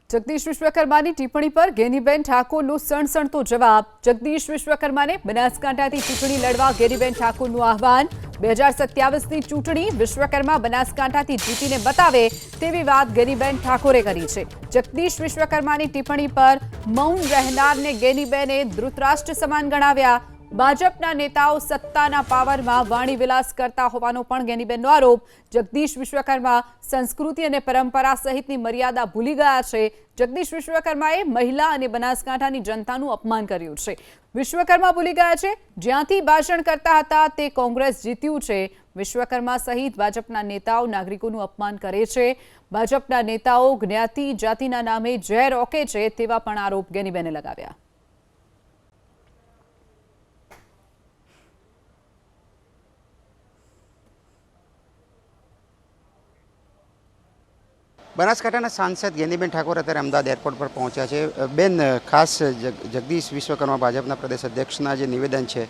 જગદીશ વિશ્વકર્માની ટિપ્પણી પર ગેનીબેન ઠાકોરનો સણસણતો જવાબ। જગદીશ વિશ્વકર્માને બનાસકાંઠાથી ચૂંટણી લડવા ગેનીબેન ઠાકોરનું આહવાન। 2027ની ચૂંટણી વિશ્વકર્મા બનાસકાંઠાથી જીતીને બતાવે તેવી વાત ગેનીબેન ઠાકોરે કરી છે। જગદીશ વિશ્વકર્માની ટિપ્પણી પર મૌન રહેનારને ગેનીબેને ધૃતરાષ્ટ્ર સમાન ગણાવ્યા। ભાજપના નેતાઓ સત્તાના પાવરમાં વાણીવિલાસ કરતા હોવાનો પણ ગેનીબેનનો આરોપ। જગદીશ વિશ્વકર્મા સંસ્કૃતિ અને પરંપરા સહિતની મર્યાદા ભૂલી ગયા છે। જગદીશ વિશ્વકર્માએ મહિલા અને બનાસકાંઠાની જનતાનું અપમાન કર્યું છે। વિશ્વકર્મા ભૂલી ગયા છે જ્યાંથી ભાષણ કરતા હતા તે કોંગ્રેસ જીત્યું છે। વિશ્વકર્મા સહિત ભાજપના નેતાઓ નાગરિકોનું અપમાન કરે છે। ભાજપના નેતાઓ જ્ઞાતિ જાતિના નામે ઝેર ઓકે છે તેવા પણ આરોપ ગેનીબેને લગાવ્યા। બનાસકાંઠાના સાંસદ ગેનીબેન ઠાકોર અત્યારે અમદાવાદ એરપોર્ટ પર પહોંચ્યા છે। બેન, ખાસ જગદીશ વિશ્વકર્મા ભાજપના પ્રદેશ અધ્યક્ષના જે નિવેદન છે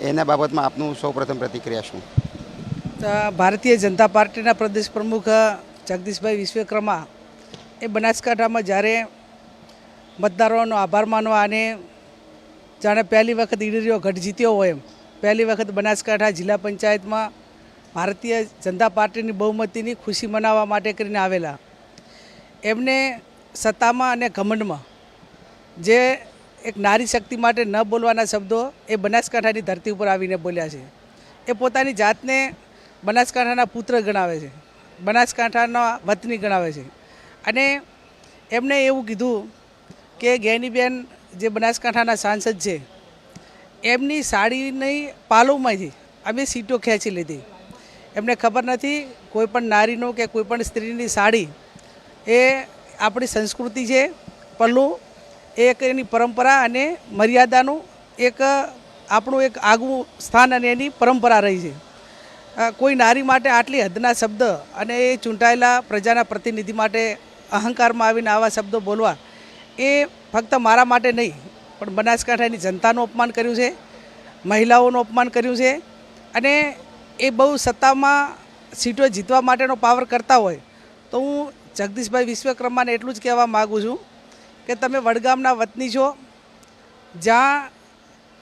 એના બાબતમાં આપનું સૌપ્રથમ પ્રતિક્રિયા શું? ભારતીય જનતા પાર્ટીના પ્રદેશ પ્રમુખ જગદીશભાઈ વિશ્વકર્મા એ બનાસકાંઠામાં જ્યારે મતદારોનો આભાર માનવા અને જાણે પહેલી વખત ઈડરીઓ ગઢ જીત્યો હોય એમ પહેલી વખત બનાસકાંઠા જિલ્લા પંચાયતમાં ભારતીય જનતા પાર્ટીની બહુમતીની ખુશી મનાવવા માટે કરીને આવેલા એમને સત્તામાં અને ઘમંડમાં જે એક નારી શક્તિ માટે ન બોલવાના શબ્દો એ બનાસકાંઠાની ધરતી ઉપર આવીને બોલ્યા છે। એ પોતાની જાતને બનાસકાંઠાના પુત્ર ગણાવે છે, બનાસકાંઠાના વતની ગણાવે છે અને એમને એવું કીધું કે ગેનીબેન જે બનાસકાંઠાના સાંસદ છે એમની સાડીની પાલોમાંથી અમે સીટો ખેંચી લીધી। એમને ખબર નથી કોઈપણ નારીનો કે કોઈપણ સ્ત્રીની સાડી એ આપણી સંસ્કૃતિ છે, પલ્લું એક એની પરંપરા અને મર્યાદાનું એક આપણું એક આગવું સ્થાન અને એની પરંપરા રહી છે। કોઈ નારી માટે આટલી હદના શબ્દ અને એ ચૂંટાયેલા પ્રજાના પ્રતિનિધિ માટે અહંકારમાં આવીને આવા શબ્દો બોલવા એ ફક્ત મારા માટે નહીં પણ બનાસકાંઠાની જનતાનું અપમાન કર્યું છે, મહિલાઓનું અપમાન કર્યું છે અને એ બહુ સત્તામાં સીટો જીતવા માટેનો પાવર કરતા હોય તો હું જગદીશભાઈ વિશ્વકર્માને એટલું જ કહેવા માગું છું કે તમે વડગામના વતની છો, જ્યાં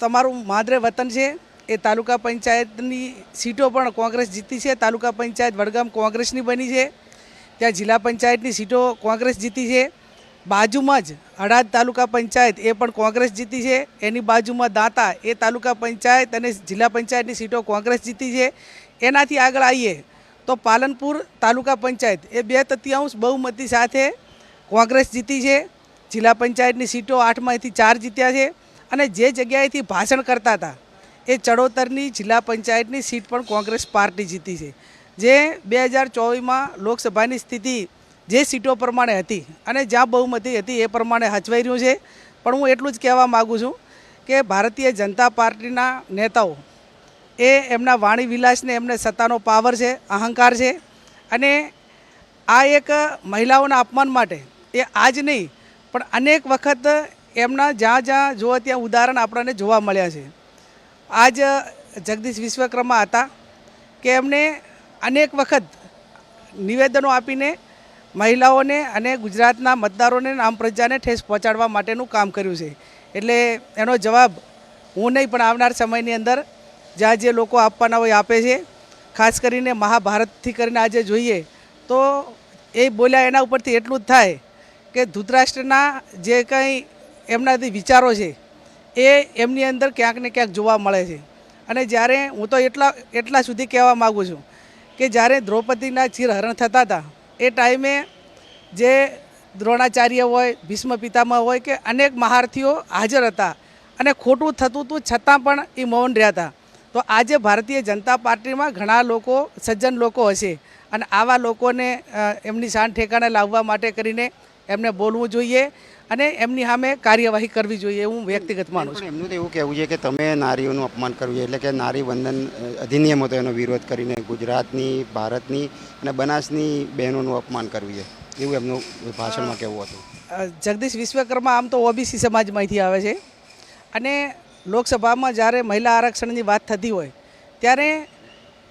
તમારું માદરે વતન છે એ તાલુકા પંચાયતની સીટો પણ કોંગ્રેસ જીતી છે। તાલુકા પંચાયત વડગામ કોંગ્રેસની બની છે, ત્યાં જિલ્લા પંચાયતની સીટો કોંગ્રેસ જીતી છે। બાજુમાં જ હળાદ તાલુકા પંચાયત એ પણ કોંગ્રેસ જીતી છે, એની બાજુમાં દાંતા એ તાલુકા પંચાયત અને જિલ્લા પંચાયતની સીટો કોંગ્રેસ જીતી છે। એનાથી આગળ આવીએ તો પાલનપુર તાલુકા પંચાયત એ 2/3 બહુમતી સાથે કોંગ્રેસ જીતી છે। જિલ્લા પંચાયતની સીટો 8માંથી 4 જીત્યા છે અને જે જગ્યાએથી ભાષણ કરતા હતા એ ચડોતરની જિલ્લા પંચાયતની સીટ પણ કોંગ્રેસ પાર્ટી જીતી છે। જે 2024માં લોકસભાની સ્થિતિ જે સીટો પ્રમાણે હતી અને જ્યાં બહુમતી હતી એ પ્રમાણે હચવાઈ રહ્યું છે। પણ હું એટલું જ કહેવા માગું છું કે ભારતીય જનતા પાર્ટીના નેતાઓ એ એમના વાણી વિલાસને એમને સત્તાનો પાવર છે, અહંકાર છે અને આ એક મહિલાઓના અપમાન માટે એ આજ નહીં પણ અનેક વખત એમના જ્યાં જ્યાં જોવા ત્યાં ઉદાહરણ આપણને જોવા મળ્યા છે। આજ જગદીશ વિશ્વકર્મા હતા કે એમને અનેક વખત નિવેદનો આપીને મહિલાઓને અને ગુજરાતના મતદારોને આમ પ્રજાને ઠેસ પહોંચાડવા માટેનું કામ કર્યું છે। એટલે એનો જવાબ હું નહીં પણ આવનાર સમયની અંદર જ્યાં જે લોકો આપવાના હોય આપે છે। ખાસ કરીને મહાભારતથી કરીને આજે જોઈએ તો એ બોલ્યા એના ઉપરથી એટલું જ થાય કે ધૃતરાષ્ટ્રના જે કંઈ એમનાથી વિચારો છે એ એમની અંદર ક્યાંક ને ક્યાંક જોવા મળે છે। અને જ્યારે હું તો એટલા સુધી કહેવા માગું છું કે જ્યારે દ્રૌપદીના ચીરહરણ થતા હતા એ ટાઈમે જે દ્રોણાચાર્ય હોય, ભીષ્મ પિતામહ હોય કે અનેક મહારથીઓ હાજર હતા અને ખોટું થતું હતું છતાં પણ એ મૌન રહ્યા હતા। તો આજે ભારતીય જનતા પાર્ટીમાં ઘણા લોકો સજ્જન લોકો હશે અને આવા લોકોને એમની શાન ઠેકાણે લાવવા માટે કરીને એમને બોલવું જોઈએ અને એમની સામે કાર્યવાહી કરવી જોઈએ એવું વ્યક્તિગત માનું છું। એમનું તો એવું કહેવું છે કે તમે નારીઓનું અપમાન કરવું છે, એટલે કે નારી વંદન અધિનિયમ હતો એનો વિરોધ કરીને ગુજરાતની, ભારતની અને બનાસની બહેનોનું અપમાન કરવું છે એવું એમનું ભાષણમાં કહેવું હતું। જગદીશ વિશ્વકર્મા આમ તો ઓબીસી સમાજમાંથી આવે છે અને લોકસભામાં જ્યારે મહિલા આરક્ષણની વાત થતી હોય ત્યારે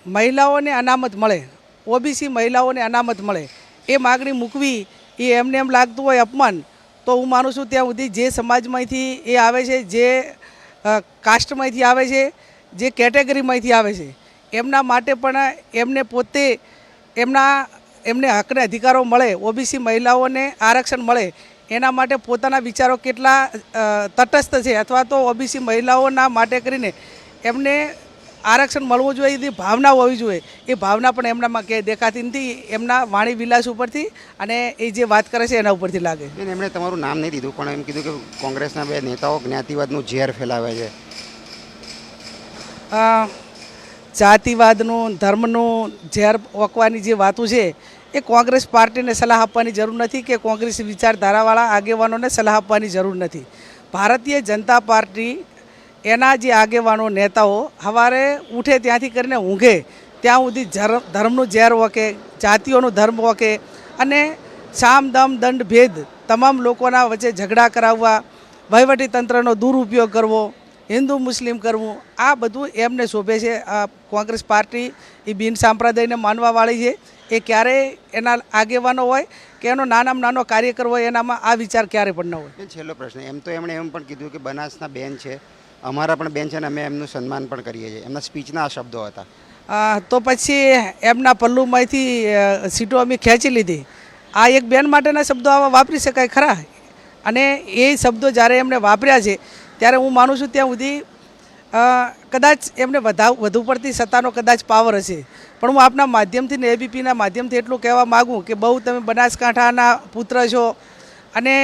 મહિલાઓને અનામત મળે, ઓબીસી મહિલાઓને અનામત મળે એ માગણી મૂકવી એ એમને એમ લાગતું હોય અપમાન, તો હું માનું છું ત્યાં સુધી જે સમાજમાંથી એ આવે છે, જે કાસ્ટમાંથી આવે છે, જે કેટેગરીમાંથી આવે છે, એમના માટે પણ એમને પોતે એમને હકને અધિકારો મળે, ઓબીસી મહિલાઓને આરક્ષણ મળે, એના માટે પોતાના વિચારો કેટલા તટસ્થ છે, અથવા તો ઓબીસી મહિલાઓના માટે કરીને એમને આરક્ષણ મળવું જોઈએ એની ભાવના હોવી જોઈએ. એ ભાવના પણ એમનામાં ક્યાંય દેખાતી નથી, એમના વાણી વિલાસ ઉપરથી અને એ જે વાત કરે છે એના ઉપરથી લાગે. એમણે તમારું નામ નહીં દીધું, પણ એમ કીધું કે કોંગ્રેસના બે નેતાઓ જ્ઞાતિવાદનું ઝેર ફેલાવે છે. જાતિવાદનું, ધર્મનું ઝેર ઓકવાની જે વાતો છે એ કોંગ્રેસ પાર્ટીને સલાહ આપવાની જરૂર નથી, કે કોંગ્રેસ વિચારધારાવાળા આગેવાનોને સલાહ આપવાની જરૂર નથી. ભારતીય જનતા પાર્ટી એના જે આગેવાનો નેતાઓ સવારે ઉઠે ત્યાંથી કરીને ઊંઘે ત્યાં સુધી ધર્મનું ઝેર ઓકે, જાતિઓનું ધર્મ ઓકે અને સામ દમ દંડ ભેદ તમામ લોકોના વચ્ચે ઝઘડા કરાવવા, વહીવટીતંત્રનો દુરુપયોગ કરવો, હિન્દુ મુસ્લિમ કરવું, આ બધું એમને શોભે છે. કોંગ્રેસ પાર્ટી એ બિન સાંપ્રદાયને માનવાવાળી છે. એ ક્યારેય એના આગેવાનો હોય કે એનો નાનામાં નાનો કાર્યકર હોય એનામાં આ વિચાર ક્યારે પણ ન હોય. છેલ્લો પ્રશ્ન, એમ તો એમણે એમ પણ કીધું કે બનાસના બેન છે, અમારા પણ બેન છે અને અમે એમનું સન્માન પણ કરીએ છીએ. એમના સ્પીચના આ શબ્દો હતા. તો પછી એમના પલ્લુમાંથી સીટો અમે ખેંચી લીધી. આ એક બેન માટેના શબ્દો આવા વાપરી શકાય ખરા? અને એ શબ્દો જ્યારે એમણે વાપર્યા છે ત્યારે હું માનું છું ત્યાં સુધી કદાચ એમને વધુ પડતી સત્તાનો કદાચ પાવર હશે. પણ હું આપના માધ્યમથી ને એબીપીના માધ્યમથી એટલું કહેવા માગું કે બહુ તમે બનાસકાંઠાના પુત્ર છો અને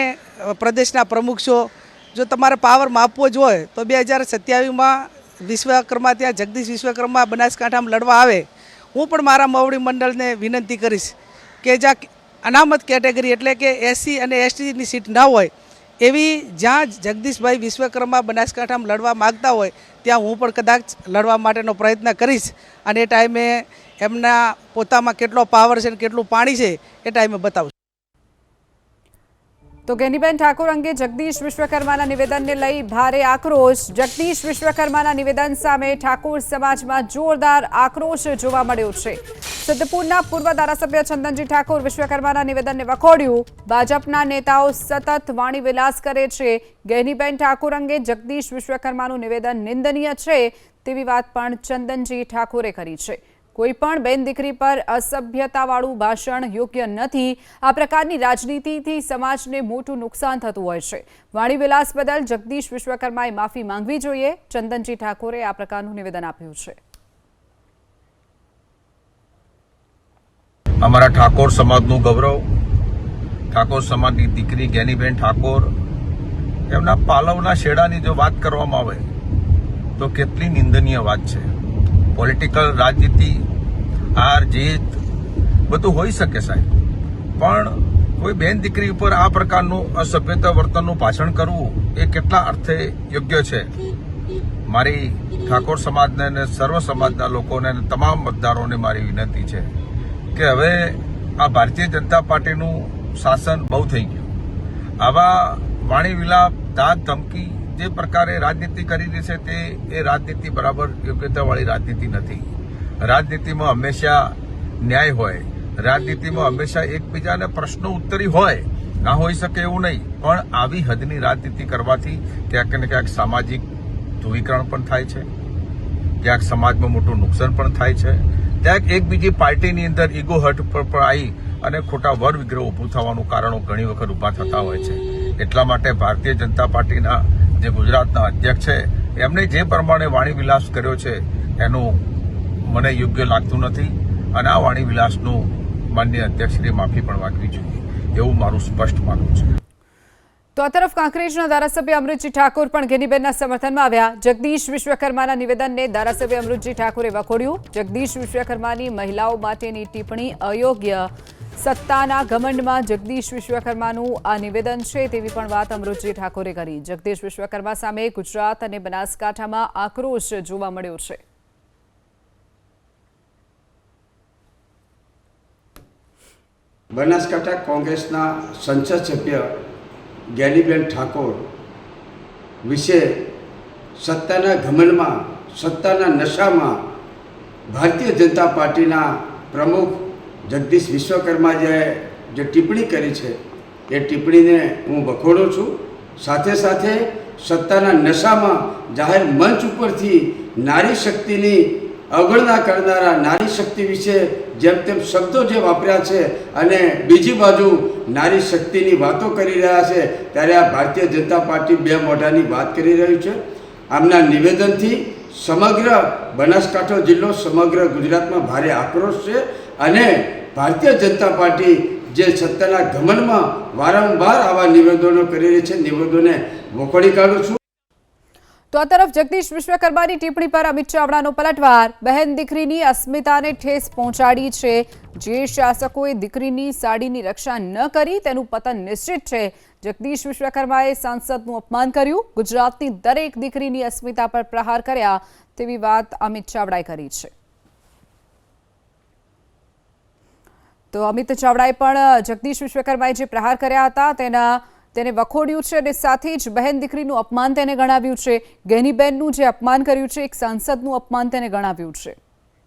પ્રદેશના પ્રમુખ છો. જો તમારે પાવર માપવો જ હોય તો 2027માં વિશ્વકર્મા ત્યાં જગદીશ વિશ્વકર્મા બનાસકાંઠામાં લડવા આવે, હું પણ મારા મવડી મંડળને વિનંતી કરીશ કે જ્યાં અનામત કેટેગરી એટલે કે એસસી અને એસટીની સીટ ના હોય એવી જ્યાં જગદીશભાઈ વિશ્વકર્મા બનાસકાંઠામાં લડવા માગતા હોય ત્યાં હું પણ કદાચ લડવા માટેનો પ્રયત્ન કરીશ. અને એ ટાઈમે એમના પોતામાં કેટલો પાવર છે ને કેટલું પાણી છે એ ટાઈમે બતાવશે. તો ગેનીબેન ઠાકોર અંગે જગદીશ વિશ્વકર્માના નિવેદનને લઈ ભારે આક્રોશ. જગદીશ વિશ્વકર્માના નિવેદન સામે ઠાકોર સમાજમાં જોરદાર આક્રોશ જોવા મળ્યો છે. સિદ્ધપુરના પૂર્વ ધારાસભ્ય ચંદનજી ઠાકોર વિશ્વકર્માના નિવેદનને વખોડ્યું. ભાજપના નેતાઓ સતત વાણી વિલાસ કરે છે. ગેનીબેન ઠાકોર અંગે જગદીશ વિશ્વકર્માનું નિવેદન નિંદનીય છે તેવી વાત પણ ચંદનજી ઠાકોરે કરી છે. કોઈ પણ બેન દીકરી પર અસભ્યતાવાળું ભાષણ યોગ્ય નથી. આ પ્રકારની રાજનીતિથી સમાજને મોટું નુકસાન થતું હોય છે. વાણી વિલાસ બદલ જગદીશ વિશ્વકર્માએ માફી માંગવી જોઈએ. ચંદનજી ઠાકોરે આ પ્રકારનું નિવેદન આપ્યું છે. અમારા ઠાકોર સમાજનું ગૌરવ, ઠાકોર સમાજની દીકરી ગેનીબેન ઠાકોર, એમના પાલવના શેડાની જો વાત કરવામાં આવે તો કેટલી નિંદનીય વાત છે. પોલિટિકલ રાજનીતિ, હાર જીત બધું હોઈ શકે સાહેબ, પણ કોઈ બેન દીકરી ઉપર આ પ્રકારનું અસભ્યતા વર્તનનું ભાષણ કરવું એ કેટલા અર્થે યોગ્ય છે. મારી ઠાકોર સમાજને અને સર્વ સમાજના લોકોને અને તમામ મતદારોને મારી વિનંતી છે કે હવે આ ભારતીય જનતા પાર્ટીનું શાસન બહુ થઈ ગયું. આવા વાણી વિલાપ, દાદ ધમકી જે પ્રકારે રાજનીતિ કરી રહી છે તે એ રાજનીતિ બરાબર યોગ્યતાવાળી રાજનીતિ નથી. રાજનીતિમાં હંમેશા ન્યાય હોય, રાજનીતિમાં હંમેશા એકબીજાને પ્રશ્નો ઉત્તરી હોય, ના હોઈ શકે એવું નહીં, પણ આવી હદની રાજનીતિ કરવાથી ક્યાંક ને ક્યાંક સામાજિક ધ્રુવીકરણ પણ થાય છે, ક્યાંક સમાજમાં મોટું નુકસાન પણ થાય છે, ક્યાંક એકબીજી પાર્ટીની અંદર ઈગો હર્ટ પર આવી અને ખોટા વર વિગ્રહ ઊભું થવાનું કારણો ઘણી વખત ઊભા થતા હોય છે. એટલા માટે ભારતીય જનતા પાર્ટીના જે ગુજરાતના અધ્યક્ષ છે એમણે જે પ્રમાણે વાણી વિલાસ કર્યો છે એનું મને યોગ્ય લાગતું નથી અને આ વાણી વિલાસનું માનનીય અધ્યક્ષશ્રીએ માફી પણ માંગવી જોઈએ એવું મારું સ્પષ્ટ માનવું છે. તો આ તરફ કાંકરેજના ધારાસભ્ય અમૃતજી ઠાકોર પણ ગેનીબેનના સમર્થનમાં આવ્યા. જગદીશ વિશ્વકર્માના નિવેદનને ધારાસભ્ય અમૃતજી ઠાકોરે વખોડ્યું. જગદીશ વિશ્વકર્માની મહિલાઓ માટેની ટિપ્પણી અયોગ્ય. સત્તાના ઘમંડમાં જગદીશ વિશ્વકર્માનું આ નિવેદન છે તેવી પણ વાત અમૃતજી ઠાકોરે કરી. જગદીશ વિશ્વકર્મા સામે ગુજરાત અને બનાસકાંઠામાં આક્રોશ જોવા મળ્યો છે. બનાસકાંઠા કોંગ્રેસના સંસદ સભ્ય ગેનીબેન ઠાકોર વિશે સત્તાના ઘમંડમાં, સત્તાના નશામાં ભારતીય જનતા પાર્ટીના પ્રમુખ જગદીશ વિશ્વકર્માએ જે ટિપ્પણી કરી છે એ ટિપ્પણીને હું વખોડું છું. સાથે સાથે સત્તાના નશામાં જાહેર મંચ ઉપરથી નારી શક્તિની અવગણના કરનારા, નારી શક્તિ વિશે જેમ તેમ શબ્દો જે વાપર્યા છે અને બીજી બાજુ નારી શક્તિની વાતો કરી રહ્યા છે, ત્યારે આ ભારતીય જનતા પાર્ટી બે મોઢાની વાત કરી રહ્યું છે. આમના નિવેદનથી સમગ્ર બનાસકાંઠા જિલ્લો, સમગ્ર ગુજરાતમાં ભારે આક્રોશ છે અને ભારતીય જનતા પાર્ટી જે સત્તાના ઘમંડમાં વારંવાર આવા નિવેદનો કરી રહી છે, નિવેદનોને વખોડી કાઢું છું. તો આ તરફ જગદીશ વિશ્વકર્માની ટિપ્પણી પર અમિત ચાવડાનો પલટવાર. બહેન દીકરીની અસ્મિતાને ઠેસ પહોંચાડી છે. જે શાસકોએ દીકરીની સાડીની રક્ષા ન કરી તેનું પતન નિશ્ચિત છે. જગદીશ વિશ્વકર્માએ સાંસદનું અપમાન કર્યું. ગુજરાતની દરેક દીકરીની અસ્મિતા પર પ્રહાર કર્યા તેવી વાત અમિત ચાવડાએ કરી છે. તો અમિત ચાવડાએ પણ જગદીશ વિશ્વકર્માએ જે પ્રહાર કર્યા હતા તેને વખોડ્યું છે અને સાથે જ બહેન દીકરીનું અપમાન તેને ગણાવ્યું છે. ગેનીબેનનું જે અપમાન કર્યું છે, એક સાંસદનું અપમાન તેને ગણાવ્યું છે.